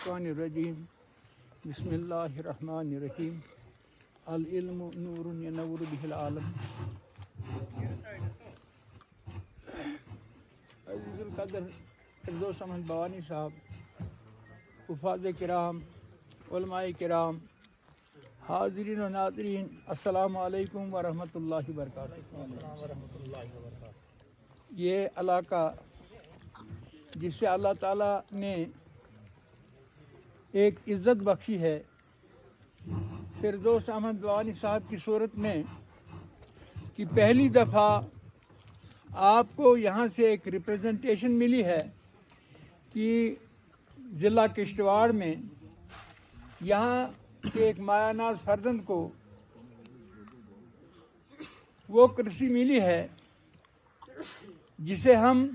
الشیطان الرجیم بسم اللہ الرحمن الرحیم العلم نور ینور بہ العالم عزیز القدر فردوس احمد بوانی صاحب، حفاظ کرام، علماء کرام، حاضرین و ناظرین، السلام علیکم ورحمۃ اللہ وبرکاتہ۔ یہ علاقہ جسے اللہ تعالیٰ نے ایک عزت بخشی ہے، فردوس احمد بوانی صاحب کی صورت میں، کہ پہلی دفعہ آپ کو یہاں سے ایک ریپریزنٹیشن ملی ہے کہ ضلع کشتواڑ میں یہاں کے ایک مایہ ناز فرزند کو وہ کرسی ملی ہے جسے ہم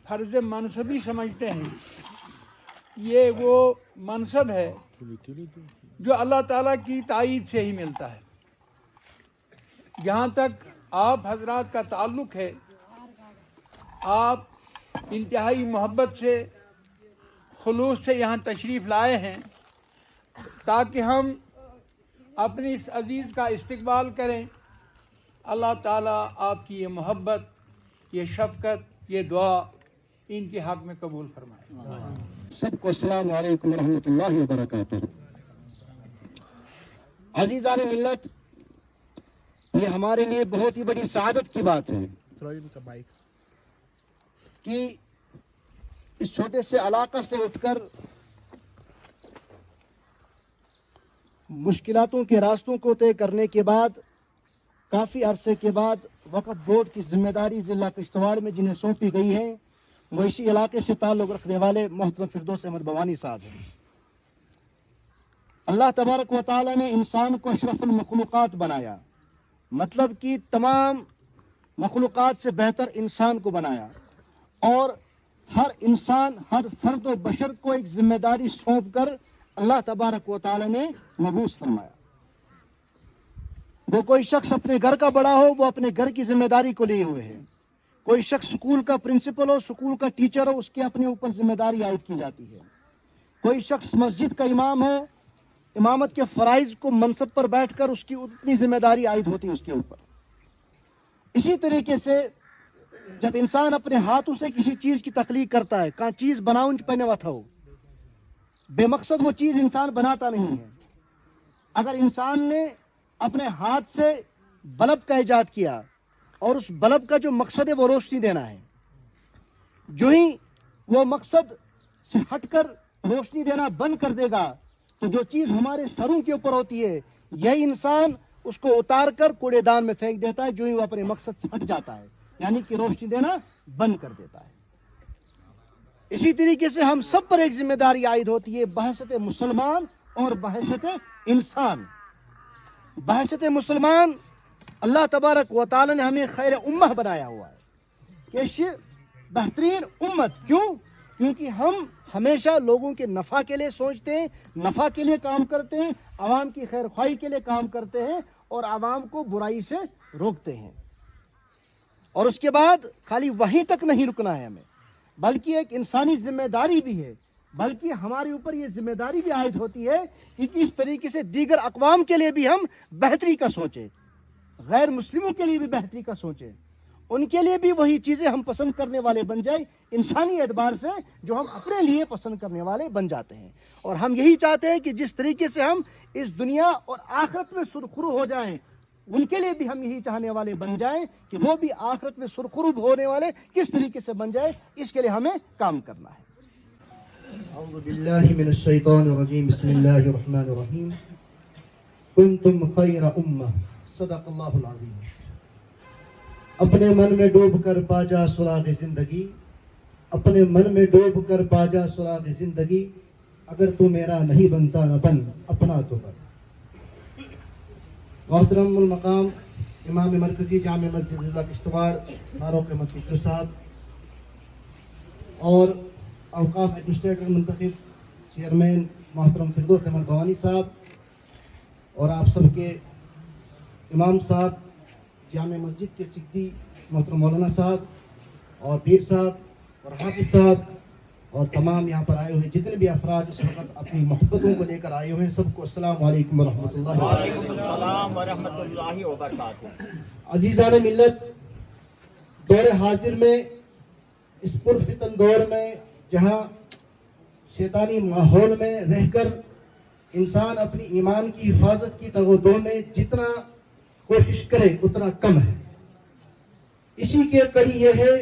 فرض منصبی سمجھتے ہیں۔ یہ وہ منصب ہے جو اللہ تعالیٰ کی تائید سے ہی ملتا ہے۔ جہاں تک آپ حضرات کا تعلق ہے، آپ انتہائی محبت سے، خلوص سے یہاں تشریف لائے ہیں تاکہ ہم اپنی اس عزیز کا استقبال کریں۔ اللہ تعالیٰ آپ کی یہ محبت، یہ شفقت، یہ دعا ان کے حق میں قبول فرمائے۔ سب کو السلام علیکم ورحمۃ اللہ وبرکاتہ۔ عزیزان ملت، یہ ہمارے لیے بہت ہی بڑی سعادت کی بات ہے کہ اس چھوٹے سے علاقہ سے اٹھ کر مشکلاتوں کے راستوں کو طے کرنے کے بعد، کافی عرصے کے بعد وقف بورڈ کی ذمہ داری ضلع کشتواڑ میں جنہیں سونپی گئی ہے، وہ اسی علاقے سے تعلق رکھنے والے محترم فردوس احمد بوانی صاحب ہیں۔ اللہ تبارک و تعالی نے انسان کو اشرف المخلوقات بنایا، مطلب کہ تمام مخلوقات سے بہتر انسان کو بنایا، اور ہر انسان، ہر فرد و بشر کو ایک ذمہ داری سونپ کر اللہ تبارک و تعالی نے مبعوث فرمایا۔ وہ کوئی شخص اپنے گھر کا بڑا ہو، وہ اپنے گھر کی ذمہ داری کو لیے ہوئے ہے۔ کوئی شخص سکول کا پرنسپل ہو، سکول کا ٹیچر ہو، اس کے اپنے اوپر ذمہ داری عائد کی جاتی ہے۔ کوئی شخص مسجد کا امام ہو، امامت کے فرائض کو منصب پر بیٹھ کر اس کی اپنی ذمہ داری عائد ہوتی ہے اس کے اوپر۔ اسی طریقے سے جب انسان اپنے ہاتھوں سے کسی چیز کی تخلیق کرتا ہے، کہاں چیز بناؤں پہنے وتھا ہو، بے مقصد وہ چیز انسان بناتا نہیں ہے۔ اگر انسان نے اپنے ہاتھ سے بلب کا ایجاد کیا اور اس بلب کا جو مقصد ہے وہ روشنی دینا ہے، جو ہی وہ مقصد سے ہٹ کر روشنی دینا بند کر دے گا تو جو چیز ہمارے سروں کے اوپر ہوتی ہے، یہی انسان اس کو اتار کر کوڑے دان میں پھینک دیتا ہے، جو ہی وہ اپنے مقصد سے ہٹ جاتا ہے، یعنی کہ روشنی دینا بند کر دیتا ہے۔ اسی طریقے سے ہم سب پر ایک ذمہ داری عائد ہوتی ہے بحیثیت مسلمان اور بحیثیت انسان۔ بحیثیت مسلمان، اللہ تبارک و تعالی نے ہمیں خیر امہ بنایا ہوا ہے، کہ بہترین امت۔ کیونکہ ہم ہمیشہ لوگوں کے نفع کے لیے سوچتے ہیں، نفع کے لیے کام کرتے ہیں، عوام کی خیر خواہی کے لیے کام کرتے ہیں، اور عوام کو برائی سے روکتے ہیں۔ اور اس کے بعد خالی وہیں تک نہیں رکنا ہے ہمیں، بلکہ ایک انسانی ذمہ داری بھی ہے، بلکہ ہمارے اوپر یہ ذمہ داری بھی عائد ہوتی ہے کہ کس طریقے سے دیگر اقوام کے لیے بھی ہم بہتری کا سوچیں، غیر مسلموں کے لیے بھی بہتری کا سوچیں، ان کے لیے بھی وہی چیزیں ہم پسند کرنے والے بن جائیں انسانی اعتبار سے جو ہم اپنے لیے پسند کرنے والے بن جاتے ہیں۔ اور ہم یہی چاہتے ہیں کہ جس طریقے سے ہم اس دنیا اور آخرت میں سرخرو ہو جائیں، ان کے لیے بھی ہم یہی چاہنے والے بن جائیں کہ وہ بھی آخرت میں سرخرو ہونے والے کس طریقے سے بن جائے، اس کے لیے ہمیں کام کرنا ہے۔ اعوذ باللہ من الشیطان الرجیم، بسم اللہ الرحمن الرحیم۔ کنتم خیر امہ، صدق اللہ العظیم۔ اپنے من میں ڈوب کر پا جا سراغ زندگی، اپنے من میں ڈوب کر پا جا سراغ زندگی، اگر تو میرا نہیں بنتا نہ بن، اپنا تو بن۔ محترم المقام امام مرکزی جامع مسجد ضلع کشتواڑ فاروق احمد کشور صاحب، اور اوقاف ایڈمنسٹریٹر منتخب چیئرمین محترم فردوس احمد بوانی صاحب، اور آپ سب کے امام صاحب جامع مسجد کے سکھتی محترم مولانا صاحب اور پیر صاحب اور حافظ صاحب، اور تمام یہاں پر آئے ہوئے جتنے بھی افراد اس وقت اپنی محبتوں کو لے کر آئے ہوئے ہیں، سب کو السلام علیکم ورحمۃ اللہ وبرکاتہ۔ السلام ورحمۃ اللہ وبرکاتہ۔ عزیزان ملت، دور حاضر میں اس پرفتن دور میں جہاں شیطانی ماحول میں رہ کر انسان اپنی ایمان کی حفاظت کی تغدو میں جتنا کوشش کرے اتنا کم ہے، اسی کے کڑی یہ ہے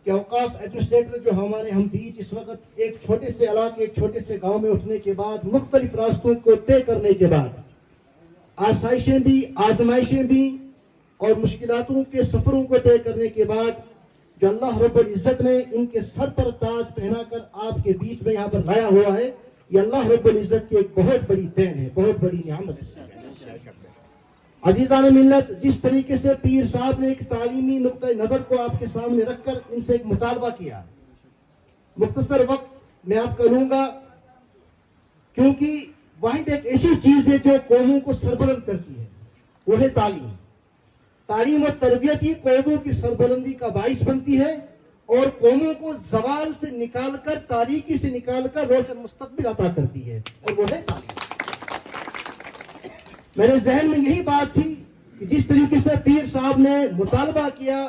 کہ اوقاف ایڈمنسٹریٹر جو ہم بیچ اس وقت ایک چھوٹے سے علاقے ایک چھوٹے سے گاؤں میں اٹھنے کے بعد مختلف راستوں کو طے کرنے کے بعد آسائشیں بھی آزمائشیں بھی اور مشکلاتوں کے سفروں کو طے کرنے کے بعد جو اللہ رب العزت نے ان کے سر پر تاج پہنا کر آپ کے بیچ میں یہاں پر لایا ہوا ہے، یہ اللہ رب العزت کی ایک بہت بڑی دین ہے، بہت بڑی نعمت ہے۔ عزیزان ملت، جس طریقے سے پیر صاحب نے ایک تعلیمی نقطہ نظر کو آپ کے سامنے رکھ کر ان سے ایک مطالبہ کیا، مختصر وقت میں آپ کا لوں گا، کیونکہ واحد ایک ایسی چیز ہے جو قوموں کو سربلند کرتی ہے، وہ ہے تعلیم۔ تعلیم اور تربیت ہی قوموں کی سربلندی کا باعث بنتی ہے اور قوموں کو زوال سے نکال کر، تاریکی سے نکال کر روشن مستقبل عطا کرتی ہے، اور وہ ہے تعلیم۔ میرے ذہن میں یہی بات تھی کہ جس طریقے سے پیر صاحب نے مطالبہ کیا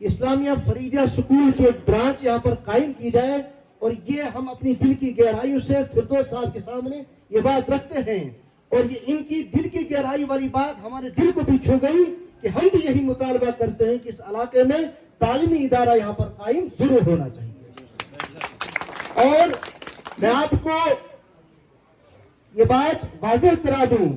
کہ اسلامیہ فریدیہ سکول کی ایک برانچ یہاں پر قائم کی جائے، اور یہ ہم اپنی دل کی گہرائیوں سے فردوس صاحب کے سامنے یہ بات رکھتے ہیں، اور یہ ان کی دل کی گہرائی والی بات ہمارے دل کو بھی چھو گئی کہ ہم بھی یہی مطالبہ کرتے ہیں کہ اس علاقے میں تعلیمی ادارہ یہاں پر قائم ضرور ہونا چاہیے۔ اور میں آپ کو یہ بات واضح کرا دوں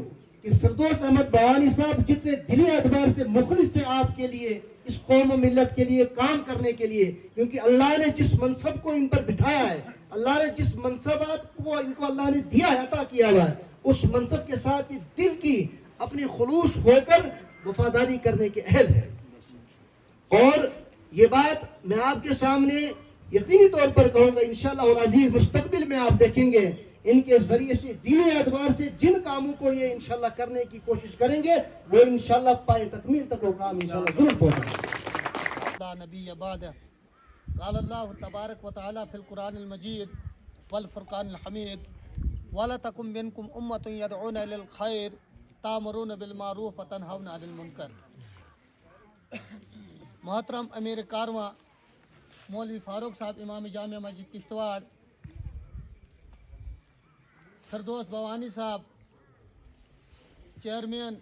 کہ فردوس احمد بوانی صاحب جتنے دلی اعتبار سے مخلص سے آپ کے لیے، اس قوم و ملت کے لیے کام کرنے کے لیے، کیونکہ اللہ نے جس منصب کو ان پر بٹھایا ہے، اللہ نے جس منصبات کو ان کو اللہ نے دیا ہے، عطا کیا ہوا ہے، اس منصب کے ساتھ یہ دل کی اپنی خلوص ہو کر وفاداری کرنے کے اہل ہے۔ اور یہ بات میں آپ کے سامنے یقینی طور پر کہوں گا، انشاءاللہ العزیز مستقبل میں آپ دیکھیں گے ان کے ذریعے سے دینی اعتبار سے جن کاموں کو یہ انشاءاللہ کرنے کی کوشش کریں گے، وہ انشاءاللہ پائے تکمیل تک وہ کام انشاءاللہ ضرور پہنچیں گے۔ لا نبی بعدہ قال اللہ تبارک و تعالی فی القرآن المجید والفرقان الحمید وَلَتَكُن مِّنكُمْ أُمَّةٌ يَدْعُونَ إِلَى الْخَيْرِ تَأْمُرُونَ بِالْمَعْرُوفِ وَتَنْهَوْنَ عَنِ الْمُنكَرِ۔ محترم امیر کارواں مولوی فاروق صاحب امام جامع مسجد کشتواڑ، فردوس بوانی صاحب چیئرمین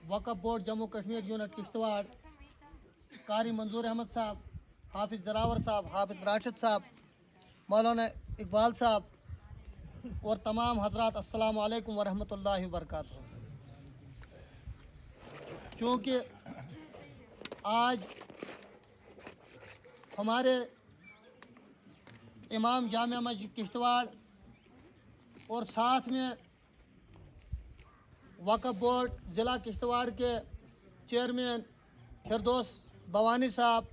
وقف بورڈ جموں کشمیر یونٹ کشتواڑ، قاری منظور احمد صاحب، حافظ دراور صاحب، حافظ راشد صاحب، مولانا اقبال صاحب اور تمام حضرات، السلام علیکم ورحمۃ اللہ وبرکاتہ۔ چونکہ آج ہمارے امام جامع مسجد کشتواڑ اور ساتھ میں وقف بورڈ ضلع کشتواڑ کے چیئرمین فردوس بوانی صاحب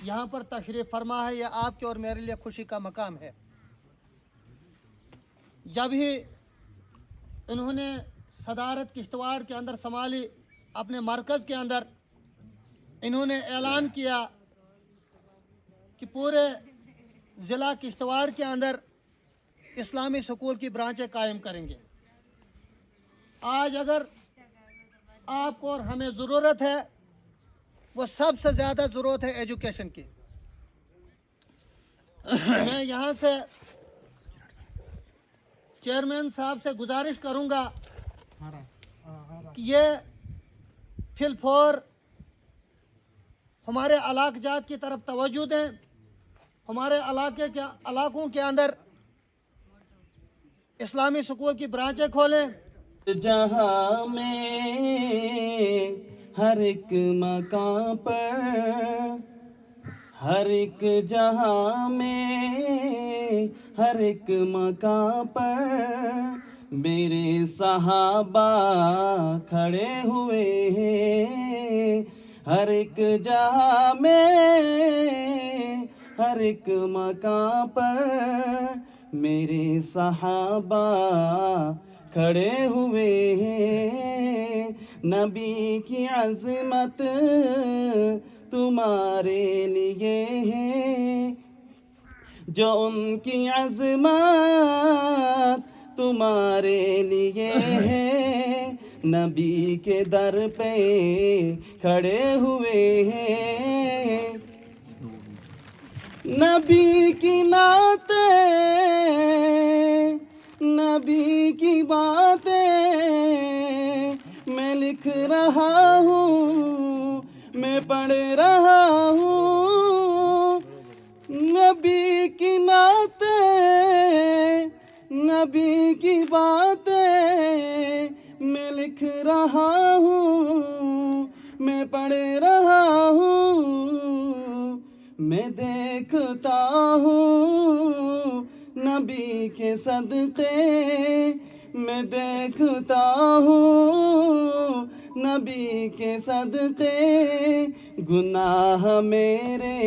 یہاں پر تشریف فرما ہے، یہ آپ کے اور میرے لیے خوشی کا مقام ہے۔ جب ہی انہوں نے صدارت کشتواڑ کے اندر سنبھالی، اپنے مرکز کے اندر انہوں نے اعلان کیا کہ پورے ضلع کشتواڑ کے اندر اسلامی سکول کی برانچیں قائم کریں گے۔ آج اگر آپ کو اور ہمیں ضرورت ہے، وہ سب سے زیادہ ضرورت ہے ایجوکیشن کی۔ میں یہاں سے چیئرمین صاحب سے گزارش کروں گا کہ یہ فی الفور ہمارے علاقہ جات کی طرف توجہ دیں، ہمارے علاقوں کے اندر اسلامی سکول کی برانچیں کھولیں۔ جہاں میں ہر ایک مقام پر، ہر ایک جہاں میں ہر ایک مقام پر میرے صحابہ کھڑے ہوئے ہیں، ہر ایک جہاں میں ہر ایک مقام پر میرے صحابہ کھڑے ہوئے ہیں، نبی کی عظمت تمہارے لیے ہے، جو ان کی عظمت تمہارے لیے ہے، نبی کے در پہ کھڑے ہوئے ہیں، نبی کی نعتیں، نبی کی باتیں میں لکھ رہا ہوں، میں پڑھ رہا ہوں، نبی کی نعتیں، نبی کی باتیں میں لکھ رہا ہوں، میں پڑھ رہا ہوں، میں دیکھتا ہوں نبی کے صدقے، میں دیکھتا ہوں نبی کے صدقے، گناہ میرے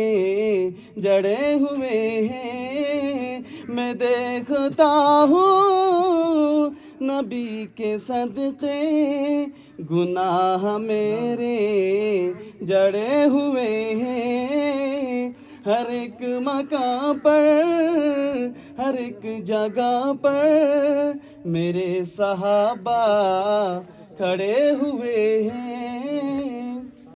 جڑے ہوئے ہیں، میں دیکھتا ہوں نبی کے صدقے، گناہ میرے جڑے ہوئے ہیں، ہر ایک مقام پر، ہر ایک جگہ پر میرے صحابہ کھڑے ہوئے ہیں۔